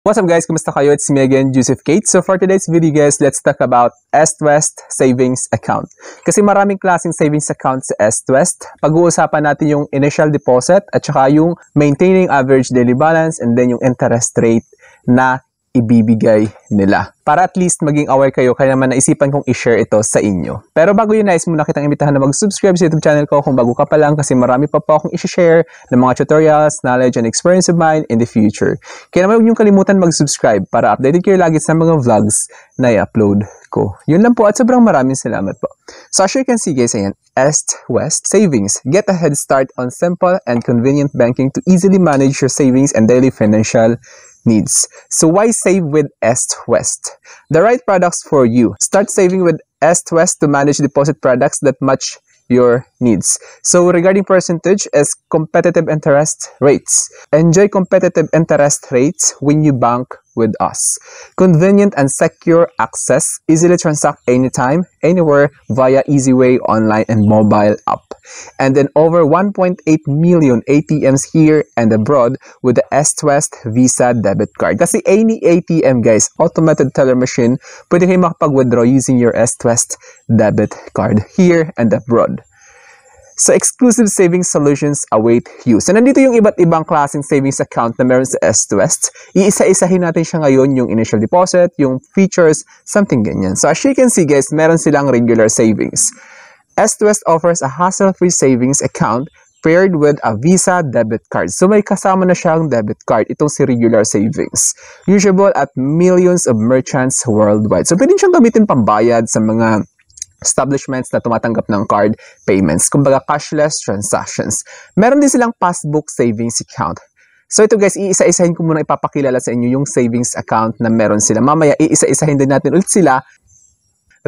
What's up guys? Kumusta kayo? It's me again, Joseph Kate. So for today's video guys, let's talk about Est-West Savings Account. Kasi maraming klaseng savings account sa Est-West. Pag-uusapan natin yung initial deposit at saka yung maintaining average daily balance and then yung interest rate na ibibigay nila. Para at least maging aware kayo, kaya naman naisipan kong i-share ito sa inyo. Pero bago yun, nais muna kitang imbitahan na mag-subscribe sa YouTube channel ko kung bago ka pa lang kasi marami pa po akong i-share ng mga tutorials, knowledge, and experience of mine in the future. Kaya naman huwag niyong kalimutan mag-subscribe para updated kayo lagi sa mga vlogs na i-upload ko. Yun lang po at sobrang maraming salamat po. So as you can see guys, ayan, Est-West Savings. Get a head start on simple and convenient banking to easily manage your savings and daily financial needs. So why save with Est-West? The right products for you. Start saving with Est-West to manage deposit products that match your needs. So regarding percentage is competitive interest rates. Enjoy competitive interest rates when you bank with us. Convenient and secure access. Easily transact anytime, anywhere via EasyWay online and mobile app. And then over 1.8 million ATMs here and abroad with the Est-West Visa debit card. Kasi any ATM guys, automated teller machine, pwede kayo makapag-withdraw using your Est-West debit card here and abroad. So, exclusive savings solutions await you. So, nandito yung iba't ibang klaseng savings account na meron sa Est-West. Iisa-isahin natin siya ngayon, yung initial deposit, yung features, something ganyan. So, as you can see guys, meron silang regular savings. Est-West offers a hassle-free savings account paired with a Visa debit card. So, may kasama na siyang debit card. Itong si regular savings. Usable at millions of merchants worldwide. So, pwede siyang gamitin pambayad sa mga establishments na tumatanggap ng card payments. Kumbaga, cashless transactions. Meron din silang passbook savings account. So ito guys, iisa-isahin ko muna ipapakilala sa inyo yung savings account na meron sila. Mamaya, iisa-isahin din natin ulit sila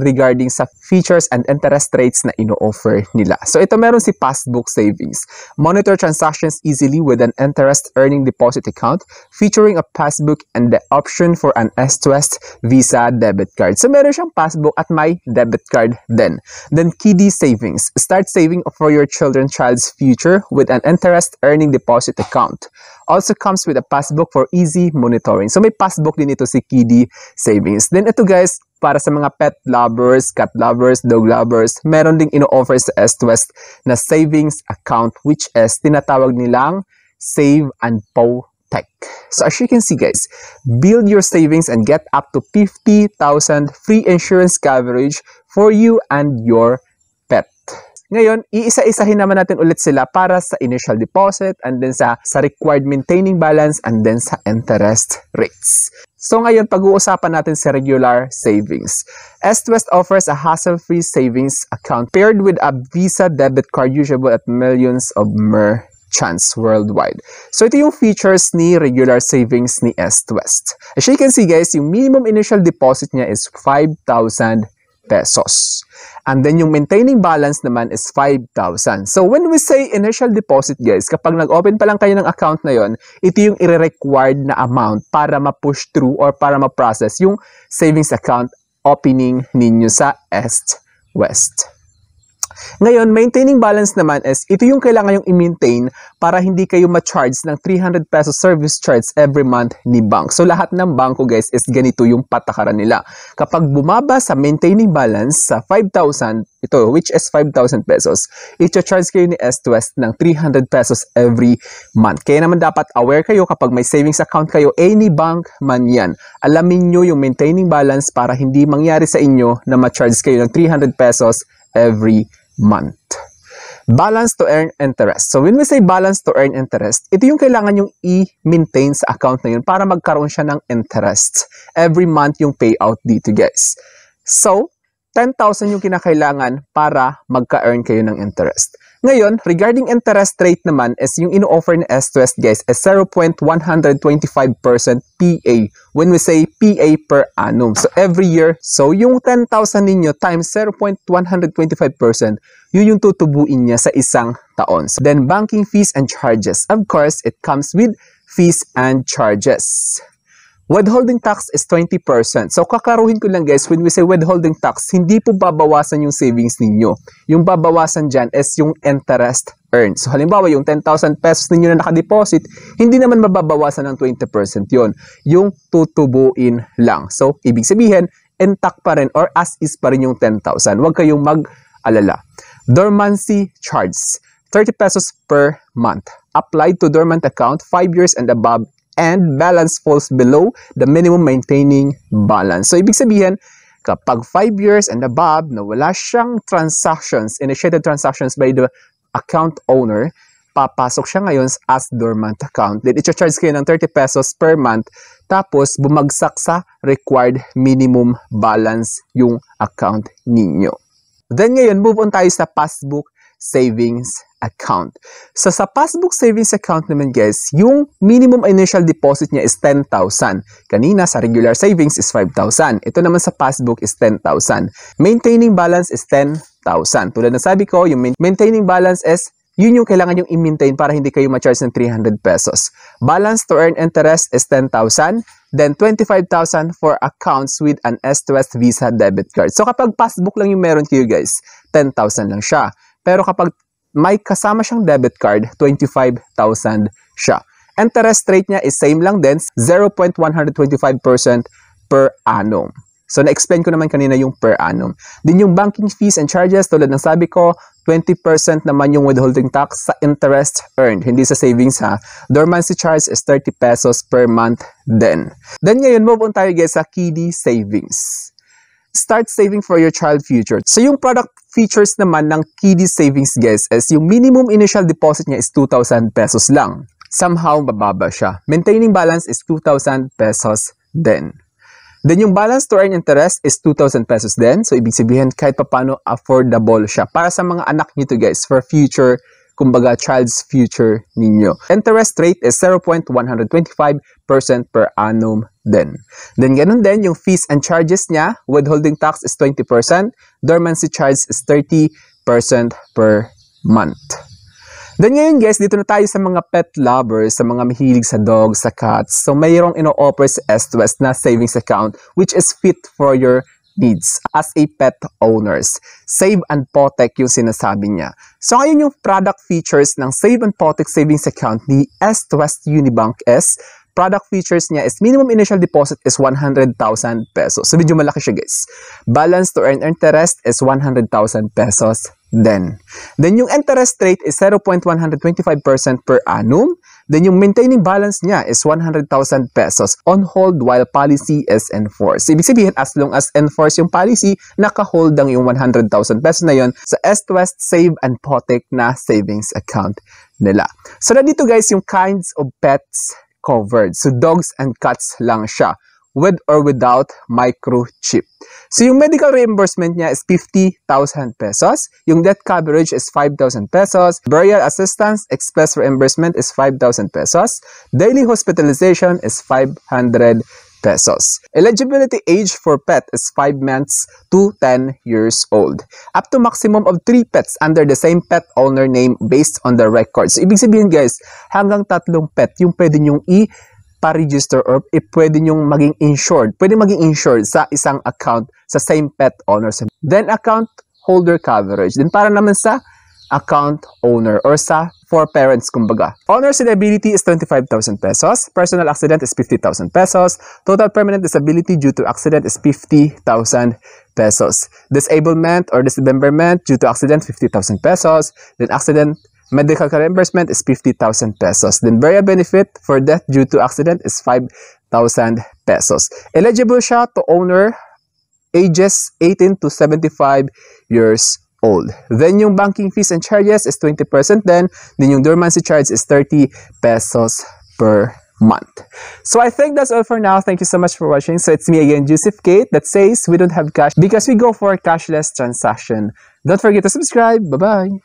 regarding sa features and interest rates na ino-offer nila. So ito meron si Passbook Savings. Monitor transactions easily with an interest earning deposit account featuring a passbook and the option for an Est-West Visa debit card. So meron siyang passbook at may debit card din. Then Kiddie Savings. Start saving for your child's future with an interest earning deposit account. Also comes with a passbook for easy monitoring. So may passbook din ito si Kiddie Savings. Then ito guys, para sa mga pet lovers, cat lovers, dog lovers, meron ding ino-offer sa Est-West na savings account which is tinatawag nilang Save and Protect. So as you can see guys, build your savings and get up to 50,000 free insurance coverage for you and your pet. Ngayon, iisa-isahin naman natin ulit sila para sa initial deposit and then sa required maintaining balance and then sa interest rates. So ngayon, pag-uusapan natin sa regular savings. Est-West offers a hassle-free savings account paired with a Visa debit card usable at millions of merchants worldwide. So ito yung features ni regular savings ni Est-West. As you can see guys, yung minimum initial deposit niya is 5,000 pesos. And then yung maintaining balance naman is 5,000. So when we say initial deposit guys, kapag nag-open pa lang kayo ng account na yon, ito yung i-required na amount para ma-push through or para ma-process yung savings account opening ninyo sa Est-West. Ngayon, maintaining balance naman is, ito yung kailangan yung i-maintain para hindi kayo ma-charge ng 300 pesos service charge every month ni bank. So, lahat ng bangko guys is ganito yung patakaran nila. Kapag bumaba sa maintaining balance sa 5,000, ito, which is 5,000 pesos, i-charge kayo ni Est-West ng 300 pesos every month. Kaya naman dapat aware kayo kapag may savings account kayo, any bank man yan. Alamin nyo yung maintaining balance para hindi mangyari sa inyo na ma-charge kayo ng 300 pesos every month. Balance to earn interest. So when we say balance to earn interest, ito yung kailangan yung i-maintain sa account na yun para magkaroon siya ng interest. Every month yung payout dito guys. So, 10,000 yung kinakailangan para magka-earn kayo ng interest. Ngayon, regarding interest rate naman is yung ino-offer ni Est-West guys is 0.125% PA. When we say PA per annum. So every year, so yung 10,000 ninyo times 0.125%, yun yung tutubuin niya sa isang taon. So, then banking fees and charges. Of course, it comes with fees and charges. Withholding tax is 20%. So, kakaruhin ko lang guys, when we say withholding tax, hindi po babawasan yung savings ninyo. Yung babawasan dyan is yung interest earned. So, halimbawa, yung 10,000 pesos ninyo na nakadeposit, hindi naman mababawasan ng 20% yon. Yung tutubuin lang. So, ibig sabihin, intact pa rin or as is pa rin yung 10,000. Huwag kayong mag-alala. Dormancy charge, 30 pesos per month. Applied to dormant account 5 years and above and balance falls below the minimum maintaining balance. So, ibig sabihin, kapag 5 years and above na wala siyang transactions, initiated transactions by the account owner, papasok siya ngayon as dormant account. Then, i-charge kayo ng 30 pesos per month. Tapos, bumagsak sa required minimum balance yung account ninyo. Then, ngayon, move on tayo sa passbook savings account. So, sa passbook savings account naman guys, yung minimum initial deposit niya is 10,000. Kanina, sa regular savings is 5,000. Ito naman sa passbook is 10,000. Maintaining balance is 10,000. Tulad ng sabi ko, yung maintaining balance is yun yung kailangan yung i-maintain para hindi kayo ma-charge ng 300 pesos. Balance to earn interest is 10,000. Then, 25,000 for accounts with an S2S Visa debit card. So, kapag passbook lang yung meron kayo guys, 10,000 lang siya. Pero kapag may kasama siyang debit card, 25,000 siya. Interest rate niya is same lang din, 0.125% per annum. So, na-explain ko naman kanina yung per annum. Din yung banking fees and charges, tulad ng sabi ko, 20% naman yung withholding tax sa interest earned, hindi sa savings ha. Dormancy charge is 30 pesos per month din. Then ngayon, move on tayo guys sa Kiddie Savings. Start saving for your child future. So, yung product features naman ng Kiddie Savings guys is yung minimum initial deposit niya is 2,000 pesos lang. Somehow, mababa siya. Maintaining balance is 2,000 pesos din. Then, yung balance to earn interest is 2,000 pesos din. So, ibig sabihin, kahit paano affordable siya. Para sa mga anak nyo to guys, for future, kumbaga, child's future ninyo. Interest rate is 0.125% per annum din. Then, ganun din, yung fees and charges niya, withholding tax is 20%, dormancy charge is 30% per month. Then ngayon guys, dito na tayo sa mga pet lovers, sa mga mahilig sa dogs, sa cats. So mayroong ino-offer sa S2S na savings account which is fit for your needs as a pet owners. Save and Protect yung sinasabi niya. So ngayon yung product features ng Save and Protect savings account ni S2S Unibank is, product features niya is minimum initial deposit is 100,000 pesos. So medyo malaki siya guys. Balance to earn interest is 100,000 pesos then. Then yung interest rate is 0.125% per annum. Then yung maintaining balance niya is 100,000 pesos on hold while policy is enforced. Ibig sabihin, as long as enforce yung policy, naka-hold ang yung 100,000 pesos na yon sa S2S Save and Protect na savings account nila. So nandito guys yung kinds of pets covered. So dogs and cats lang siya, with or without microchip. So yung medical reimbursement niya is 50,000 pesos. Yung death coverage is 5,000 pesos. Burial assistance, express reimbursement is 5,000 pesos. Daily hospitalization is 500 pesos. Eligibility age for pet is 5 months to 10 years old. Up to maximum of 3 pets under the same pet owner name based on the records. So, ibig sabihin guys, hanggang 3 pet yung pwede nyong pa-register or pwede nyong maging insured. Pwede maging insured sa isang account sa same pet owner. Then account holder coverage. Then para naman sa account owner or sa 4 parents kumbaga. Owner's liability is 25,000 pesos. Personal accident is 50,000 pesos. Total permanent disability due to accident is 50,000 pesos. Disablement or dismemberment due to accident, 50,000 pesos. Then accident medical reimbursement is 50,000 pesos. Then burial benefit for death due to accident is 5,000 pesos. Eligible siya to owner ages 18 to 75 years old. Then yung banking fees and charges is 20% then yung dormancy charge is 30 pesos per month. So I think that's all for now. Thank you so much for watching. So it's me again, Joseph Kate, that says we don't have cash because we go for cashless transaction. Don't forget to subscribe. Bye-bye.